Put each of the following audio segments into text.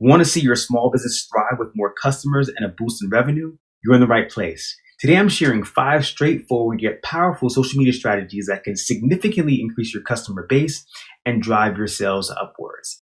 Want to see your small business thrive with more customers and a boost in revenue? You're in the right place. Today, I'm sharing 5 straightforward yet powerful social media strategies that can significantly increase your customer base and drive your sales upwards.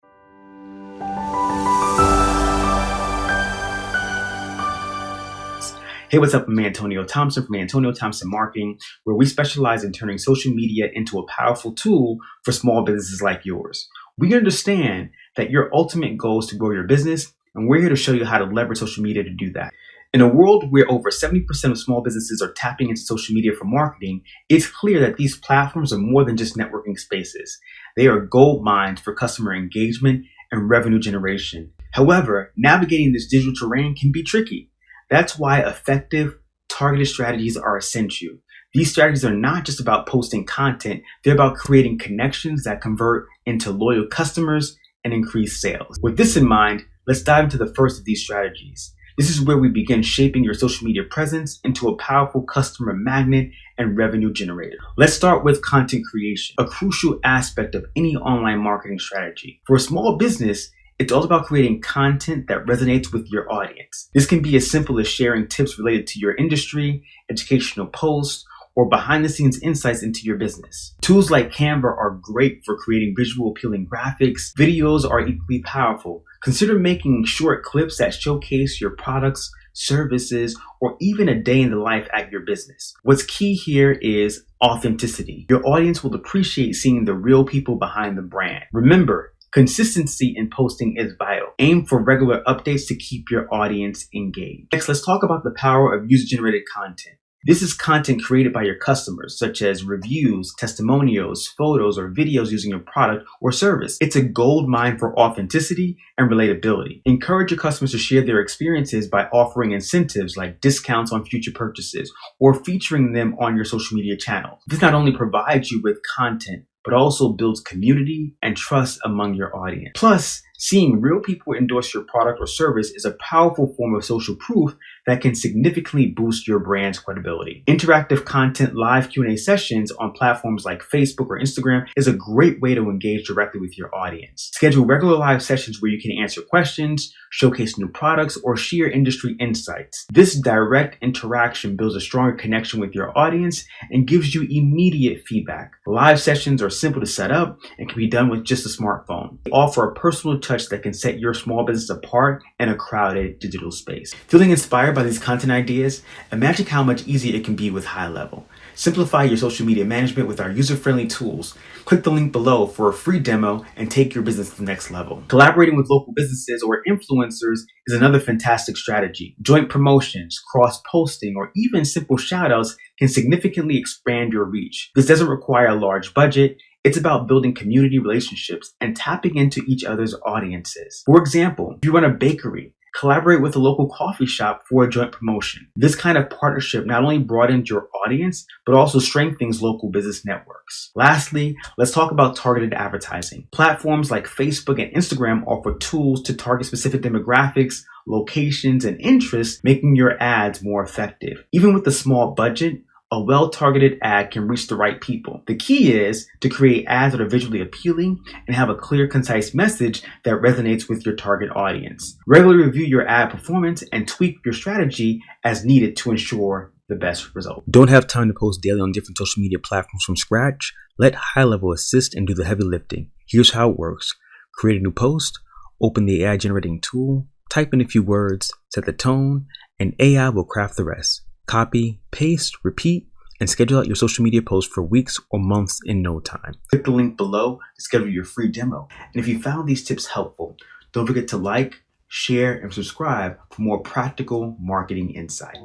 Hey, what's up? I'm Antonio Thompson from Antonio Thompson Marketing, where we specialize in turning social media into a powerful tool for small businesses like yours. We understand that your ultimate goal is to grow your business, and we're here to show you how to leverage social media to do that. In a world where over 70% of small businesses are tapping into social media for marketing, it's clear that these platforms are more than just networking spaces. They are gold mines for customer engagement and revenue generation. However, navigating this digital terrain can be tricky. That's why effective, targeted strategies are essential. These strategies are not just about posting content, they're about creating connections that convert into loyal customers and increase sales. With this in mind, let's dive into the first of these strategies. This is where we begin shaping your social media presence into a powerful customer magnet and revenue generator. Let's start with content creation, a crucial aspect of any online marketing strategy. For a small business, it's all about creating content that resonates with your audience. This can be as simple as sharing tips related to your industry, educational posts, or behind-the-scenes insights into your business. Tools like Canva are great for creating visual appealing graphics. Videos are equally powerful. Consider making short clips that showcase your products, services, or even a day in the life at your business. What's key here is authenticity. Your audience will appreciate seeing the real people behind the brand. Remember, consistency in posting is vital. Aim for regular updates to keep your audience engaged. Next, let's talk about the power of user-generated content. This is content created by your customers, such as reviews, testimonials, photos, or videos using your product or service. It's a gold mine for authenticity and relatability. Encourage your customers to share their experiences by offering incentives like discounts on future purchases or featuring them on your social media channels. This not only provides you with content, but also builds community and trust among your audience. Plus, seeing real people endorse your product or service is a powerful form of social proof that can significantly boost your brand's credibility. Interactive content, live Q&A sessions on platforms like Facebook or Instagram is a great way to engage directly with your audience. Schedule regular live sessions where you can answer questions, showcase new products, or share industry insights. This direct interaction builds a stronger connection with your audience and gives you immediate feedback. Live sessions are simple to set up and can be done with just a smartphone. They offer a personal touch that can set your small business apart in a crowded digital space. Feeling inspired by these content ideas? Imagine how much easier it can be with High Level. Simplify your social media management with our user-friendly tools. Click the link below for a free demo and take your business to the next level. Collaborating with local businesses or influencers is another fantastic strategy. Joint promotions, cross-posting, or even simple shout-outs can significantly expand your reach. This doesn't require a large budget. It's about building community relationships and tapping into each other's audiences. For example, if you run a bakery, collaborate with a local coffee shop for a joint promotion. This kind of partnership not only broadens your audience, but also strengthens local business networks. Lastly, let's talk about targeted advertising. Platforms like Facebook and Instagram offer tools to target specific demographics, locations, and interests, making your ads more effective. Even with a small budget, a well-targeted ad can reach the right people. The key is to create ads that are visually appealing and have a clear, concise message that resonates with your target audience. Regularly review your ad performance and tweak your strategy as needed to ensure the best result. Don't have time to post daily on different social media platforms from scratch? Let High Level assist and do the heavy lifting. Here's how it works. Create a new post, open the AI generating tool, type in a few words, set the tone, and AI will craft the rest. Copy, paste, repeat, and schedule out your social media posts for weeks or months in no time. Click the link below to schedule your free demo. And if you found these tips helpful, don't forget to like, share, and subscribe for more practical marketing insight.